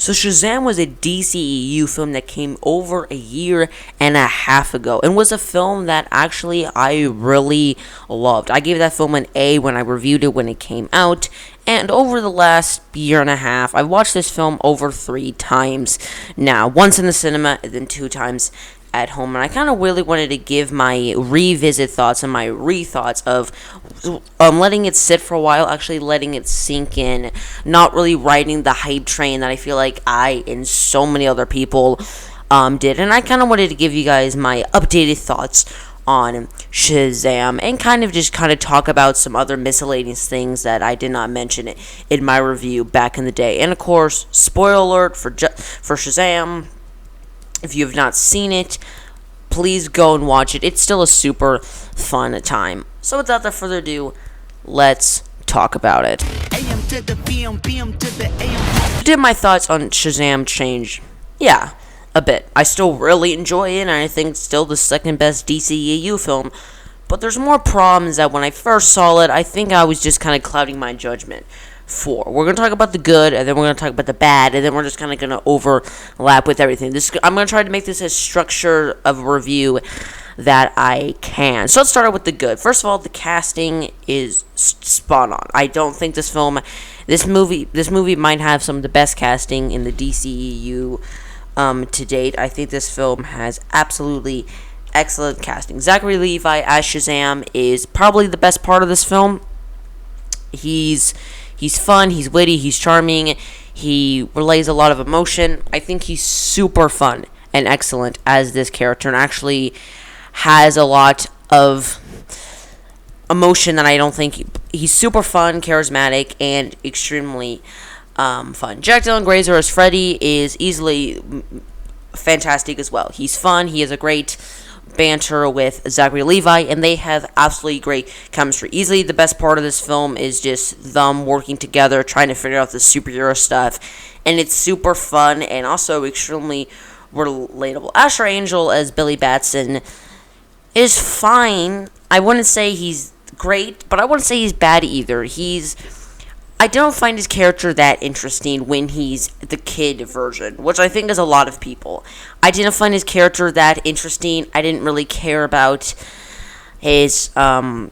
So Shazam was a DCEU film that came over a year and a half ago, and was a film that actually I really loved. I gave that film an A when I reviewed it when it came out, and over the last year and a half, I've watched this film over 3 times now. Once in the cinema, and then 2 times at home. And I kind of really wanted to give my revisit thoughts and my re-thoughts of letting it sit for a while, actually letting it sink in, not really riding the hype train that I feel like I and so many other people did. And I kind of wanted to give you guys my updated thoughts on Shazam, and kind of talk about some other miscellaneous things that I did not mention in my review back in the day. And of course, spoiler alert for Shazam. If you have not seen it, please go and watch it. It's still a super fun time. So without further ado, let's talk about it. Did my thoughts on Shazam change? Yeah, a bit. I still really enjoy it, and I think it's still the second best DCEU film. But there's more problems that when I first saw it, I think I was just kind of clouding my judgment for. We're going to talk about the good, and then we're going to talk about the bad, and then we're just kind of going to overlap with everything. I'm going to try to make this as structured of a review that I can. So let's start out with the good. First of all, the casting is spot on. I don't think this movie might have some of the best casting in the DCEU to date. I think this film has absolutely excellent casting. Zachary Levi as Shazam is probably the best part of this film. He's fun, he's witty, he's charming, he relays a lot of emotion. I think he's super fun and excellent as this character, and actually has a lot of emotion that I don't think he's super fun, charismatic, and extremely fun. Jack Dylan Grazer as Freddy is easily fantastic as well. He's fun, he has a great banter with Zachary Levi, and they have absolutely great chemistry. Easily the best part of this film is just them working together, trying to figure out the superhero stuff, and it's super fun and also extremely relatable. Asher Angel as Billy Batson is fine. I wouldn't say he's great, but I wouldn't say he's bad either. I don't find his character that interesting when he's the kid version, which I think is a lot of people. I didn't find his character that interesting. I didn't really care about his the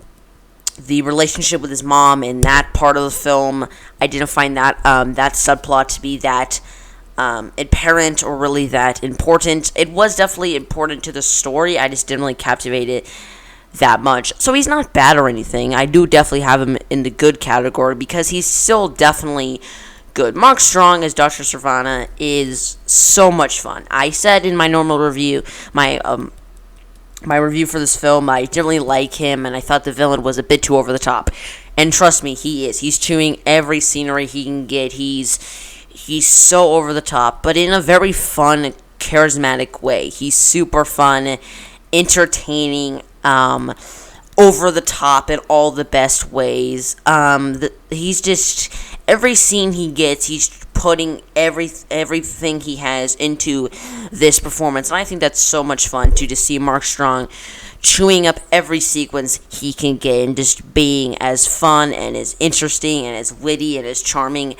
relationship with his mom in that part of the film. I didn't find that that subplot to be that apparent or really that important. It was definitely important to the story. I just didn't really captivate it that much. So he's not bad or anything. I do definitely have him in the good category because he's still definitely good. Mark Strong as Dr. Sivana is so much fun. I said in my normal review, my review for this film, I didn't really like him, and I thought the villain was a bit too over the top. And trust me, he is. He's chewing every scenery he can get. He's so over the top, but in a very fun, charismatic way. He's super fun, entertaining, over the top in all the best ways. He's just, every scene he gets, he's putting everything he has into this performance, and I think that's so much fun too, to see Mark Strong chewing up every sequence he can get and just being as fun and as interesting and as witty and as charming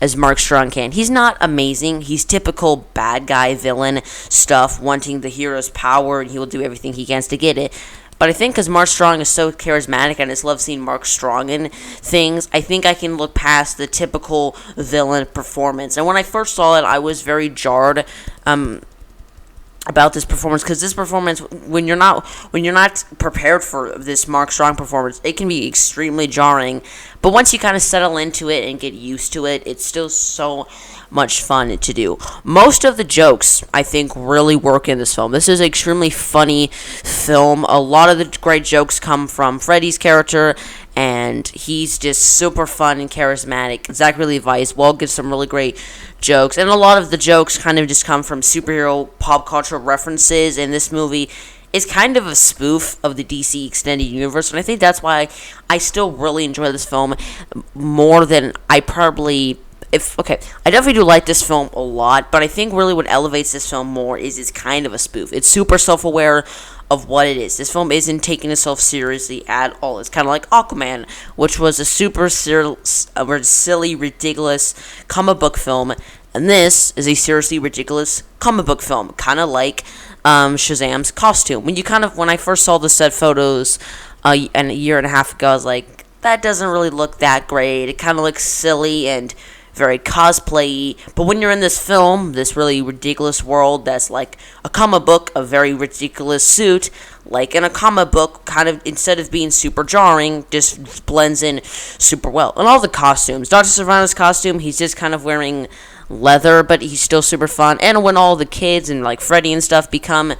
as Mark Strong can. He's not amazing. He's typical bad guy villain stuff, wanting the hero's power, and he will do everything he can to get it. But I think because Mark Strong is so charismatic, and I just love seeing Mark Strong in things, I think I can look past the typical villain performance. And when I first saw it, I was very jarred about this performance, because this performance, when you're not prepared for this Mark Strong performance, it can be extremely jarring. But once you kind of settle into it and get used to it, it's still so much fun to do. Most of the jokes, I think, really work in this film. This is an extremely funny film. A lot of the great jokes come from Freddy's character, and he's just super fun and charismatic. Zachary Levi as well gives some really great jokes, and a lot of the jokes kind of just come from superhero pop culture references, and this movie is kind of a spoof of the DC Extended Universe, and I think that's why I still really enjoy this film more than I probably... I definitely do like this film a lot, but I think really what elevates this film more is it's kind of a spoof. It's super self-aware of what it is. This film isn't taking itself seriously at all. It's kind of like Aquaman, which was a super silly, ridiculous comic book film And this is a seriously ridiculous comic book film, kind of like Shazam's costume. When I first saw the set photos and a year and a half ago, I was like, that doesn't really look that great. It kind of looks silly and very cosplay-y. But when you're in this film, this really ridiculous world that's like a comic book, a very ridiculous suit, like in a comic book, kind of, instead of being super jarring, just blends in super well. And all the costumes. Dr. Sivana's costume, he's just kind of wearing leather, but he's still super fun. And when all the kids and like Freddy and stuff become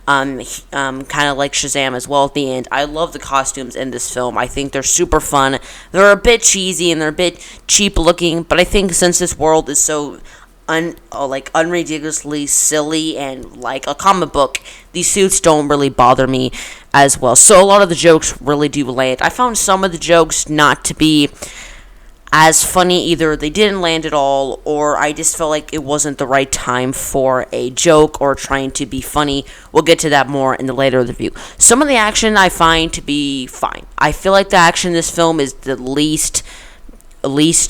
kind of like Shazam as well at the end, I love the costumes in this film. I think they're super fun. They're a bit cheesy and they're a bit cheap looking, but I think since this world is so unridiculously silly and like a comic book, these suits don't really bother me as well. So a lot of the jokes really do land. I found some of the jokes not to be as funny. Either they didn't land at all, or I just felt like it wasn't the right time for a joke or trying to be funny. We'll get to that more in the later review. Some of the action I find to be fine. I feel like the action in this film is the least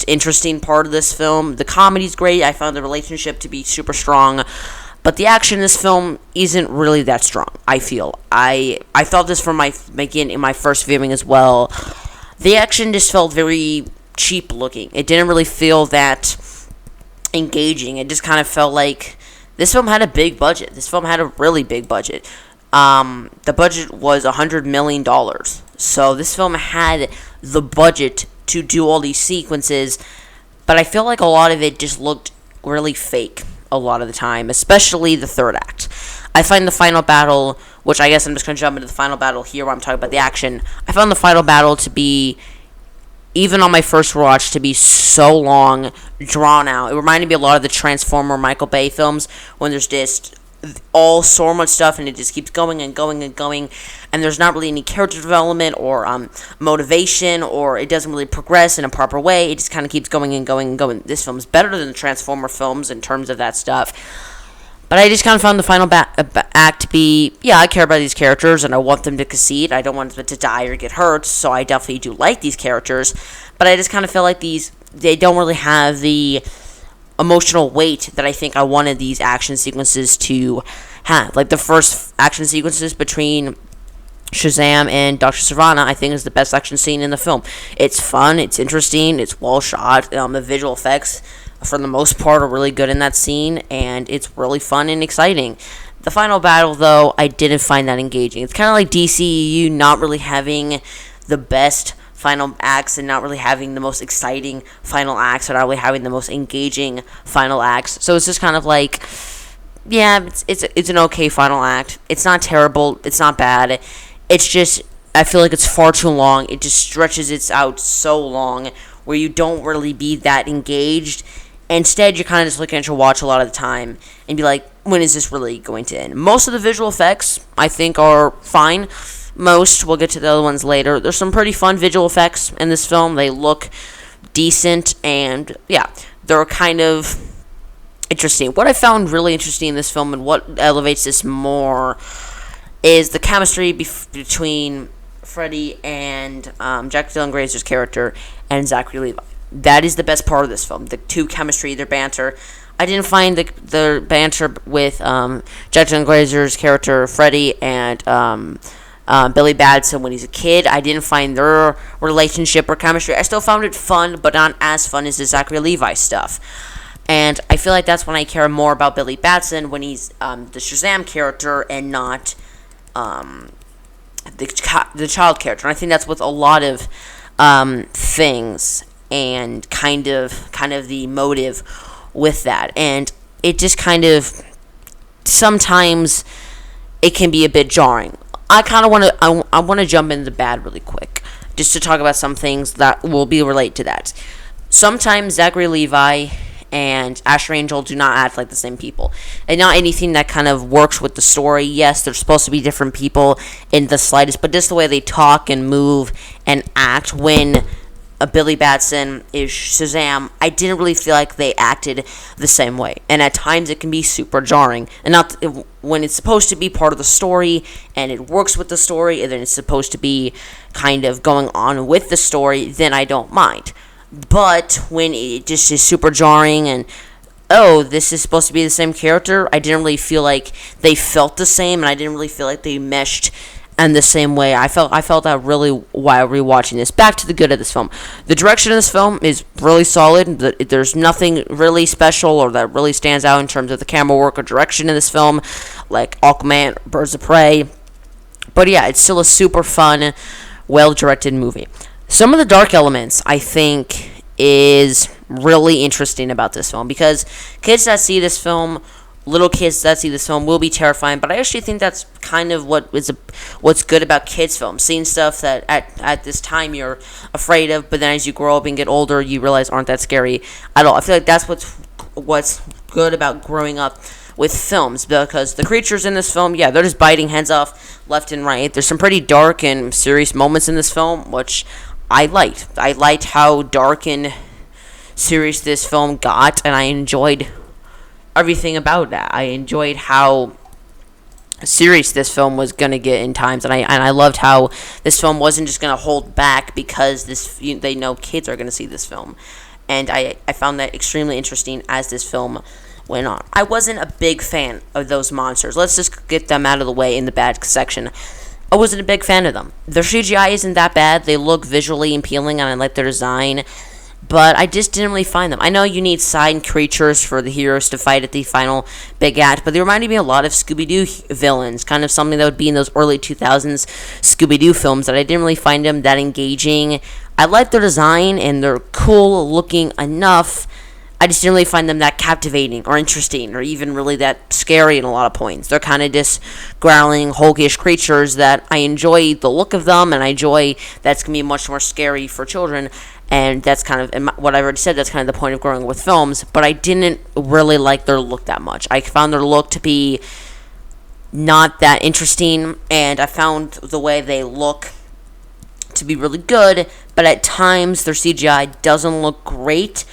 interesting part of this film. The comedy's great. I found the relationship to be super strong, but the action in this film isn't really that strong, I feel. I felt this from in my first viewing as well. The action just felt very cheap looking. It didn't really feel that engaging. It just kind of felt like this film had a big budget. This film had a really big budget. The budget was $100 million. So this film had the budget to do all these sequences, but I feel like a lot of it just looked really fake a lot of the time, especially the third act. I find the final battle, which I guess I'm just going to jump into the final battle here while I'm talking about the action. I found the final battle to be, even on my first watch, to be so long, drawn out. It reminded me a lot of the Transformer Michael Bay films, when there's just so much stuff and it just keeps going and going and going, and there's not really any character development or motivation, or it doesn't really progress in a proper way. It just kind of keeps going and going and going. This film is better than the Transformer films in terms of that stuff. But I just kind of found the final act to be, yeah, I care about these characters and I want them to succeed. I don't want them to die or get hurt, so I definitely do like these characters. But I just kind of feel like they don't really have the emotional weight that I think I wanted these action sequences to have. Like the first action sequences between Shazam and Dr. Sivana, I think, is the best action scene in the film. It's fun, it's interesting, it's well shot. The visual effects, for the most part, are really good in that scene, and it's really fun and exciting. The final battle, though, I didn't find that engaging. It's kind of like DCEU not really having the best final acts and not really having the most exciting final acts, or not really having the most engaging final acts. So it's just kind of like, yeah, it's an okay final act. It's not terrible. It's not bad. It's just, I feel like it's far too long. It just stretches it out so long where you don't really be that engaged. Instead, you're kind of just looking at your watch a lot of the time and be like, when is this really going to end? Most of the visual effects, I think, are fine. We'll get to the other ones later. There's some pretty fun visual effects in this film. They look decent, and yeah, they're kind of interesting. What I found really interesting in this film, and what elevates this more, is the chemistry between Freddy and Jack Dylan Grazer's character and Zachary Levi. That is the best part of this film. The two chemistry, their banter. I didn't find the banter with Jack Dylan Grazer's character Freddy and Billy Batson when he's a kid. I didn't find their relationship or chemistry. I still found it fun, but not as fun as the Zachary Levi stuff. And I feel like that's when I care more about Billy Batson, when he's the Shazam character and not the child character. And I think that's with a lot of things, and kind of the motive with that. And it just kind of, sometimes it can be a bit jarring. I kind of want to jump into bad really quick, just to talk about some things that will be related to that. Sometimes Zachary Levi and Asher Angel do not act like the same people, and not anything that kind of works with the story. Yes, they're supposed to be different people in the slightest, but just the way they talk and move and act when Billy Batson is Shazam, I didn't really feel like they acted the same way. And at times it can be super jarring. And not when it's supposed to be part of the story and it works with the story, and then it's supposed to be kind of going on with the story, then I don't mind. But when it just is super jarring and oh, this is supposed to be the same character. I didn't really feel like they felt the same, and I didn't really feel like they meshed in the same way. I felt that really while rewatching this. Back to the good of this film. The direction of this film is really solid. There's nothing really special or that really stands out in terms of the camera work or direction in this film, like Aquaman, Birds of Prey. But yeah, it's still a super fun, well-directed movie. Some of the dark elements, I think, is really interesting about this film because kids that see this film, little kids that see this film, will be terrifying. But I actually think that's kind of what's good about kids' films, seeing stuff that at this time you're afraid of, but then as you grow up and get older, you realize aren't that scary at all. I feel like that's what's good about growing up with films, because the creatures in this film, yeah, they're just biting heads off left and right. There's some pretty dark and serious moments in this film, which I liked. I liked how dark and serious this film got, and I enjoyed everything about that. I enjoyed how serious this film was going to get in times, and I loved how this film wasn't just going to hold back because they know kids are going to see this film. And I found that extremely interesting as this film went on. I wasn't a big fan of those monsters. Let's just get them out of the way in the bad section. I wasn't a big fan of them. Their CGI isn't that bad. They look visually appealing, and I like their design. But I just didn't really find them. I know you need side creatures for the heroes to fight at the final big act, but they reminded me a lot of Scooby-Doo villains, kind of something that would be in those early 2000s Scooby-Doo films, that I didn't really find them that engaging. I like their design, and they're cool looking enough. I just didn't really find them that captivating or interesting or even really that scary in a lot of points. They're kind of just growling, hulkish creatures that I enjoy the look of them, and I enjoy that's going to be much more scary for children. And that's kind of what I've already said. That's kind of the point of growing with films. But I didn't really like their look that much. I found their look to be not that interesting, and I found the way they look to be really good. But at times, their CGI doesn't look great.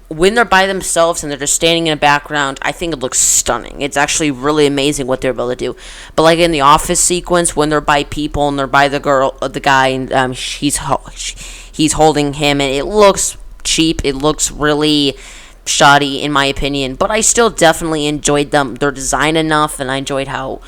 When they're by themselves and they're just standing in a background, I think it looks stunning. It's actually really amazing what they're able to do. But like in the office sequence, when they're by people and they're by the guy, and he's holding him, and it looks cheap. It looks really shoddy, in my opinion. But I still definitely enjoyed their design enough, and I enjoyed how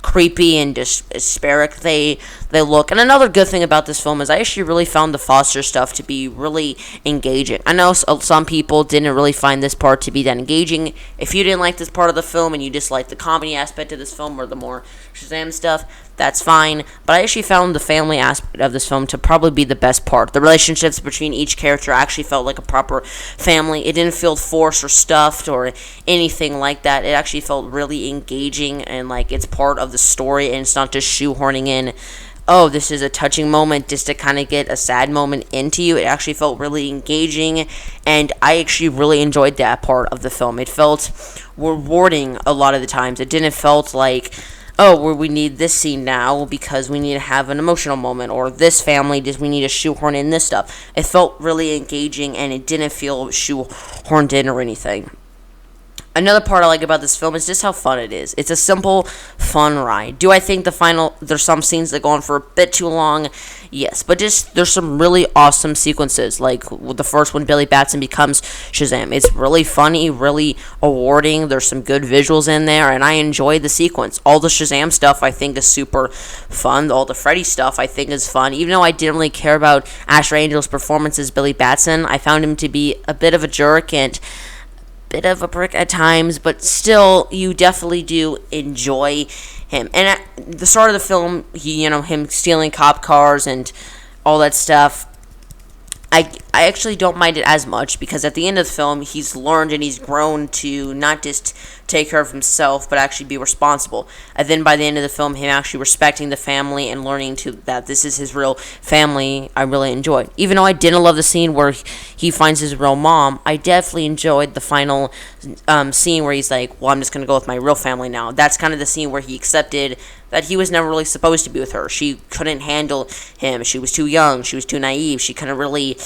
creepy and disparate they look. And another good thing about this film is I actually really found the Foster stuff to be really engaging. I know some people didn't really find this part to be that engaging. If you didn't like this part of the film and you just like the comedy aspect of this film or the more Shazam stuff, that's fine. But I actually found the family aspect of this film to probably be the best part. The relationships between each character actually felt like a proper family. It didn't feel forced or stuffed or anything like that. It actually felt really engaging and like it's part of the story, and it's not just shoehorning in, oh, this is a touching moment just to kind of get a sad moment into you. It actually felt really engaging, and I actually really enjoyed that part of the film. It felt rewarding a lot of the times. It didn't felt like, oh, we need this scene now because we need to have an emotional moment, or this family, we need to shoehorn in this stuff. It felt really engaging, and it didn't feel shoehorned in or anything. Another part I like about this film is just how fun it is. It's a simple, fun ride. Do I think there's some scenes that go on for a bit too long? Yes, but there's some really awesome sequences, like the first when Billy Batson becomes Shazam. It's really funny, really rewarding. There's some good visuals in there, and I enjoy the sequence. All the Shazam stuff I think is super fun. All the Freddy stuff I think is fun. Even though I didn't really care about Asher Angel's performance as Billy Batson, I found him to be a bit of a jerk and bit of a prick at times, but still, you definitely do enjoy him. And at the start of the film, him stealing cop cars and all that stuff, I actually don't mind it as much, because at the end of the film, he's learned and he's grown to not just take care of himself, but actually be responsible. And then by the end of the film, him actually respecting the family and learning that this is his real family, I really enjoyed. Even though I didn't love the scene where he finds his real mom, I definitely enjoyed the final scene where he's like, well, I'm just going to go with my real family now. That's kind of the scene where he accepted that he was never really supposed to be with her. She couldn't handle him. She was too young. She was too naive. She couldn't really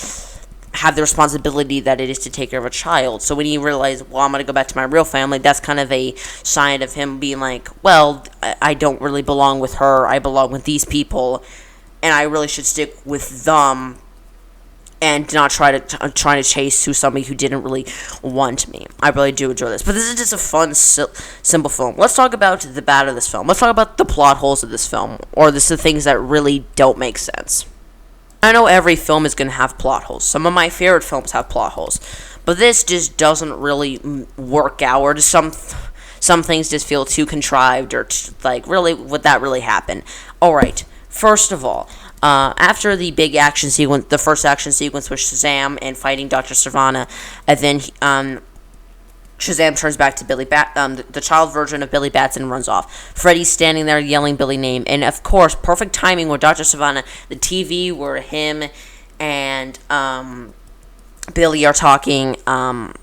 have the responsibility that it is to take care of a child. So when he realized, well, I'm going to go back to my real family, that's kind of a sign of him being like, well, I don't really belong with her. I belong with these people, and I really should stick with them and not trying to chase to somebody who didn't really want me. I really do enjoy this, but this is just a fun, simple film. Let's talk about the bad of this film. Let's talk about the plot holes of this film, or the things that really don't make sense. I know every film is going to have plot holes. Some of my favorite films have plot holes, but this just doesn't really work out, or just some things just feel too contrived, or really, would that really happen? Alright, first of all, after the big action sequence, the first action sequence with Shazam and fighting Dr. Sivana, and then Shazam turns back to the child version of Billy Batson, and runs off. Freddy's standing there yelling Billy's name, and of course, perfect timing with Dr. Sivana, the TV where him and Billy are talking on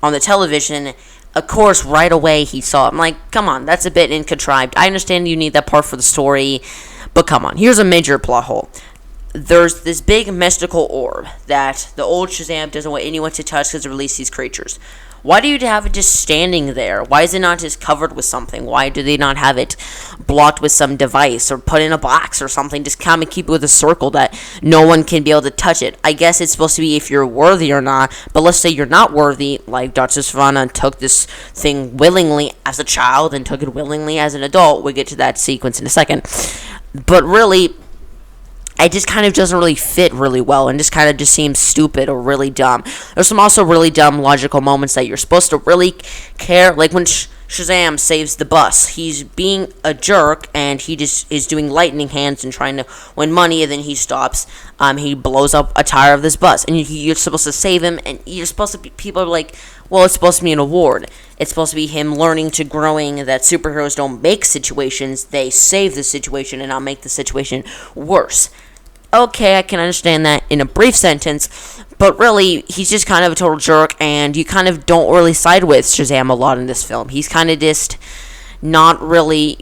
the television. Of course, right away he saw it. I'm like, come on, that's a bit contrived. I understand you need that part for the story, but come on, here's a major plot hole. There's this big mystical orb that the old Shazam doesn't want anyone to touch because it releases these creatures. Why do you have it just standing there? Why is it not just covered with something? Why do they not have it blocked with some device or put in a box or something? Just kind of keep it with a circle that no one can be able to touch it. I guess it's supposed to be if you're worthy or not, but let's say you're not worthy, like Dr. Sivana took this thing willingly as a child and took it willingly as an adult. We'll get to that sequence in a second. But really, it just kind of doesn't really fit really well, and just kind of just seems stupid or really dumb. There's some also really dumb logical moments that you're supposed to really care, like when Shazam saves the bus. He's being a jerk, and he just is doing lightning hands and trying to win money, and then he stops. He blows up a tire of this bus, and you're supposed to save him, and you're supposed to be, people are like, well, it's supposed to be an award. It's supposed to be him learning to growing that superheroes don't make situations, they save the situation and not make the situation worse. Okay, I can understand that in a brief sentence, but really, he's just kind of a total jerk, and you kind of don't really side with Shazam a lot in this film. He's kind of just not really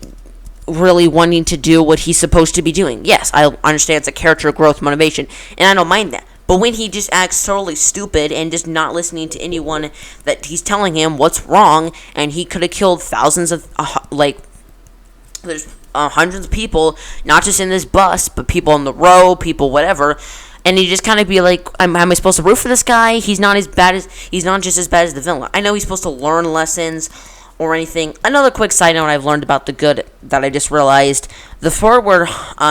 wanting to do what he's supposed to be doing. Yes, I understand it's a character growth motivation, and I don't mind that. But when he just acts totally stupid and just not listening to anyone that he's telling him what's wrong, and he could have killed thousands of, there's hundreds of people, not just in this bus, but people on the road, people whatever, and you just kind of be like, am I supposed to root for this guy? He's not just as bad as the villain. I know he's supposed to learn lessons or anything. Another quick side note I've learned about the good that I just realized, the part where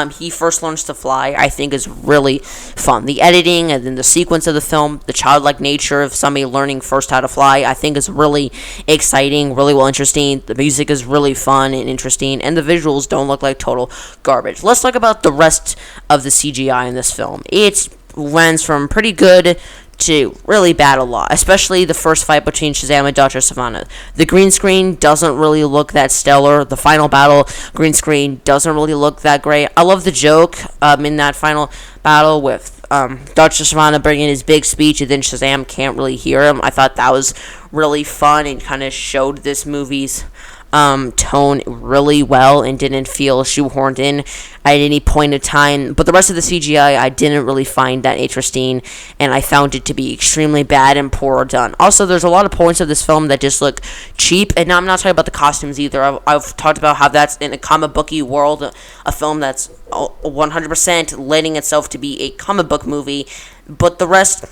he first learns to fly, I think is really fun. The editing and then the sequence of the film, the childlike nature of somebody learning first how to fly, I think is really exciting, really well interesting. The music is really fun and interesting, and the visuals don't look like total garbage. Let's talk about the rest of the CGI in this film. It runs from pretty good to really bad a lot, especially the first fight between Shazam and Dr. Sivana. The green screen doesn't really look that stellar. The final battle, green screen, doesn't really look that great. I love the joke in that final battle with Dr. Sivana bringing his big speech, and then Shazam can't really hear him. I thought that was really fun and kind of showed this movie's tone really well and didn't feel shoehorned in at any point in time. But the rest of the CGI I didn't really find that interesting, and I found it to be extremely bad and poor done. Also, there's a lot of points of this film that just look cheap, and I'm not talking about the costumes either. I've talked about how that's in a comic booky world, a film that's 100% lending itself to be a comic book movie, but the rest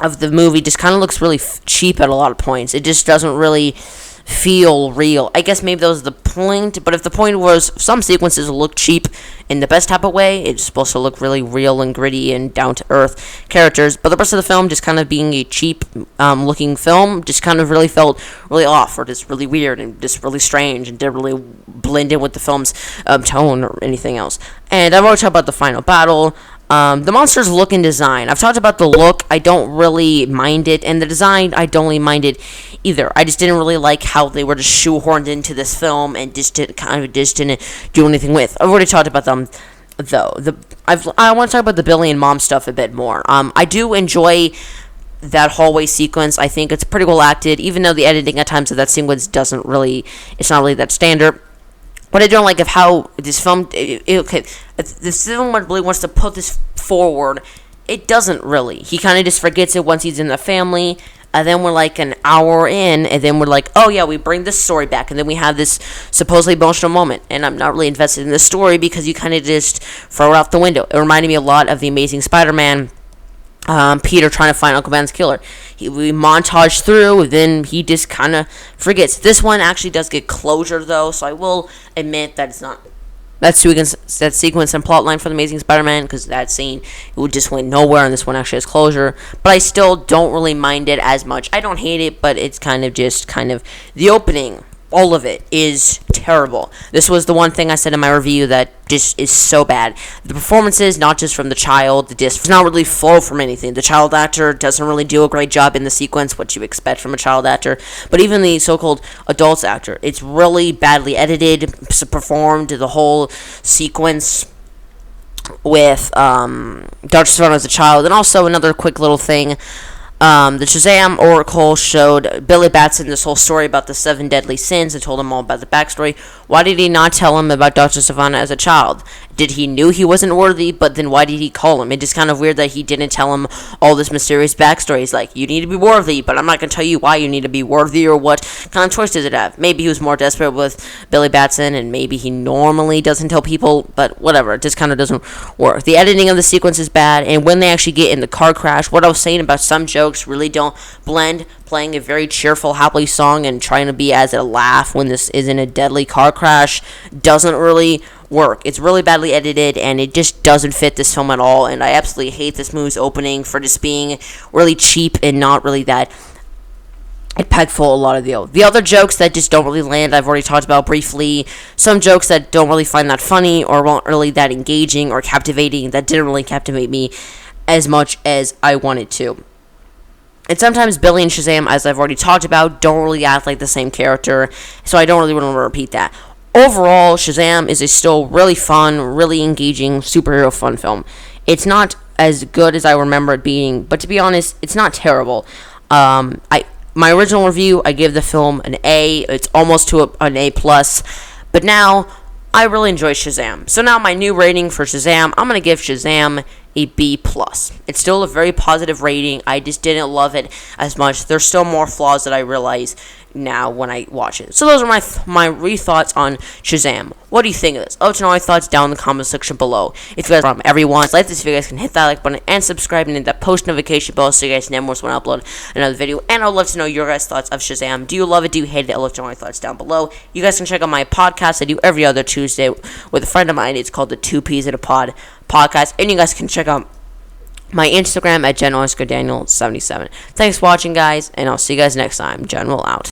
of the movie just kind of looks really cheap at a lot of points. It just doesn't really feel real. I guess maybe that was the point, but if the point was some sequences look cheap in the best type of way, it's supposed to look really real and gritty and down-to-earth characters, but the rest of the film just kind of being a cheap looking film just kind of really felt really off, or just really weird and just really strange and didn't really blend in with the film's tone or anything else. And I've already talked about the final battle. The monster's look and design. I've talked about the look. I don't really mind it, and the design, I don't really mind it either. I just didn't really like how they were just shoehorned into this film and just didn't do anything with. I've already talked about them, though. I want to talk about the Billy and Mom stuff a bit more. I do enjoy that hallway sequence. I think it's pretty well acted, even though the editing at times of that sequence it's not really that standard. But I don't like of how this film, if this film really wants to put this forward, it doesn't really. He kind of just forgets it once he's in the family, and then we're like an hour in, and then we're like, oh yeah, we bring this story back, and then we have this supposedly emotional moment, and I'm not really invested in this story because you kind of just throw it out the window. It reminded me a lot of The Amazing Spider-Man, Peter trying to find Uncle Ben's killer. We montage through, then he just kind of forgets. This one actually does get closure, though, so I will admit that it's not that sequence and plotline for the Amazing Spider-Man, because that scene, it would just went nowhere, and this one actually has closure. But I still don't really mind it as much. I don't hate it, but it's kind of the opening. All of it is terrible. This was the one thing I said in my review that just is so bad. The performances, not just from the child, does not really flow from anything. The child actor doesn't really do a great job in the sequence, what you expect from a child actor. But even the so-called adult actor, it's really badly edited, performed, the whole sequence with Dr. Savannah as a child. And also another quick little thing. The Shazam Oracle showed Billy Batson this whole story about the 7 deadly sins and told him all about the backstory. Why did he not tell him about Dr. Savannah as a child? Did he knew he wasn't worthy, but then why did he call him? It's just kind of weird that he didn't tell him all this mysterious backstory. He's like, you need to be worthy, but I'm not going to tell you why you need to be worthy or what kind of choice does it have. Maybe he was more desperate with Billy Batson, and maybe he normally doesn't tell people, but whatever. It just kind of doesn't work. The editing of the sequence is bad, and when they actually get in the car crash, what I was saying about some jokes really don't blend. Playing a very cheerful, happy song and trying to be as a laugh when this is in a deadly car crash doesn't really work. It's really badly edited, and it just doesn't fit this film at all, and I absolutely hate this movie's opening for just being really cheap and not really that impactful. A lot of the other jokes that just don't really land, I've already talked about briefly. Some jokes that don't really find that funny or weren't really that engaging or captivating, that didn't really captivate me as much as I wanted to. And sometimes Billy and Shazam, as I've already talked about, don't really act like the same character, so I don't really want to repeat that. Overall, Shazam is a still really fun, really engaging superhero fun film. It's not as good as I remember it being, but to be honest, it's not terrible. My original review, I gave the film an A. It's almost to an A+, but now I really enjoy Shazam. So now my new rating for Shazam, I'm going to give Shazam a B+. It's still a very positive rating. I just didn't love it as much. There's still more flaws that I realize now when I watch it. So those are my thoughts on Shazam. What do you think of this? Let us know your thoughts down in the comment section below. If you guys from everyone like this video, you guys can hit that like button and subscribe and hit that post notification bell so you guys never miss when I upload another video. And I'd love to know your guys' thoughts of Shazam. Do you love it? Do you hate it? I'd love to know your thoughts down below. You guys can check out my podcast I do every other Tuesday with a friend of mine. It's called the 2 Peas in a Pod podcast. And you guys can check out my Instagram at General_Daniel77. Thanks for watching, guys, and I'll see you guys next time. General out.